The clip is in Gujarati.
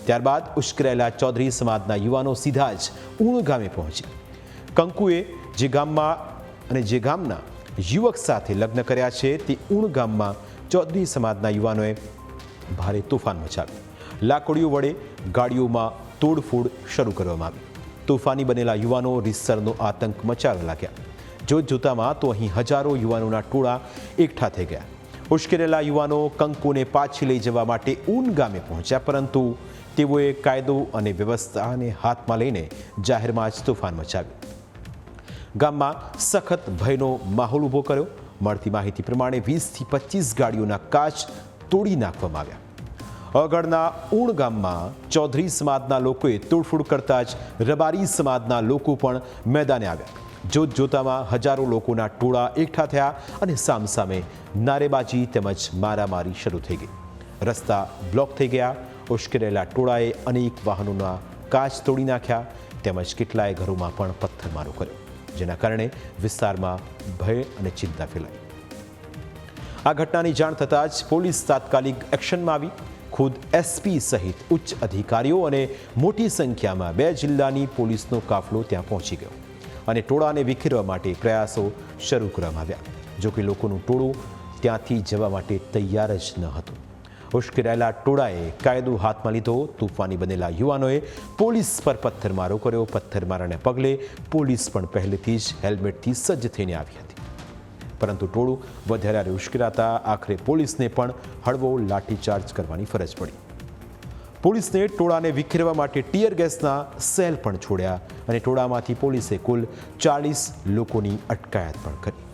ત્યારબાદ ઉશ્કેરાયેલા ચૌધરી સમાજના યુવાનો સીધા જ ઉણ ગામે પહોંચી કંકુએ જે ગામના યુવક સાથે લગ્ન કર્યા છે તે ઉણ ગામમાં ચૌધરી સમાજના યુવાનોએ ભારે તોફાન મચાવ્યું। લાકડીઓ વડે ગાડીઓમાં તોડફોડ શરૂ કરવામાં આવી। તોફાની બનેલા યુવાનો રીતસરનો આતંક મચાવવા લાગ્યા। જોતામાં તો અહીં હજારો યુવાનોના ટોળા એકઠા થઈ ગયા। ઉશ્કેરેલા યુવાનો કંકુને પાછી લઈ જવા માટે ઉન ગામે પહોંચ્યા, પરંતુ તેઓએ કાયદો અને વ્યવસ્થાને હાથમાં લઈને જાહેરમાં જ તોફાન મચાવ્યું। ગામમાં સખત ભયનો માહોલ ઊભો કર્યો। મળતી માહિતી પ્રમાણે 20થી 25 ગાડીઓના કાચ તોડી નાખવામાં આવ્યા। અગળના ઉણ ગામમાં ચૌધરી સમાજના લોકોએ તોડફોડ કરતા જ રબારી સમાજના લોકો પણ મેદાને આવ્યા। જોતામાં હજારો લોકોના ટોળા એકઠા થયા અને સામસામે નારેબાજી તેમજ મારામારી શરૂ થઈ ગઈ। રસ્તા બ્લોક થઈ ગયા। ઉશ્કેરેલા ટોળાએ અનેક વાહનોના કાચ તોડી નાખ્યા તેમજ કેટલાય ઘરોમાં પણ પથ્થરમારો કર્યો, જેના કારણે વિસ્તારમાં ભય અને ચિંતા ફેલાઈ। આ ઘટનાની જાણ થતાં જ પોલીસ તાત્કાલિક એક્શનમાં આવી। ખુદ એસપી સહિત ઉચ્ચ અધિકારીઓ અને મોટી સંખ્યામાં 2 જિલ્લાની પોલીસનો કાફલો ત્યાં પહોંચી ગયો અને ટોળાને વિખેરવા માટે પ્રયાસો શરૂ કરવામાં આવ્યા। જો કે લોકોનું ટોળું ત્યાંથી જવા માટે તૈયાર જ ન હતું। ઉશ્કેરાયેલા ટોળાએ કાયદો હાથમાં લીધો। તોફાની બનેલા યુવાનોએ પોલીસ પર પથ્થરમારો કર્યો। પથ્થરમારાને પગલે પોલીસ પણ પહેલેથી જ હેલ્મેટથી સજ્જ થઈને આવી હતી, પરંતુ ટોળું વધારે ઉશ્કેરાતા આખરે પોલીસને પણ હળવો લાઠીચાર્જ કરવાની ફરજ પડી। પોલીસને ટોળાને વિખેરવા માટે ટીયર ગેસના સેલ પણ છોડ્યા અને ટોળામાંથી પોલીસે કુલ 40 લોકોની અટકાયત પણ કરી।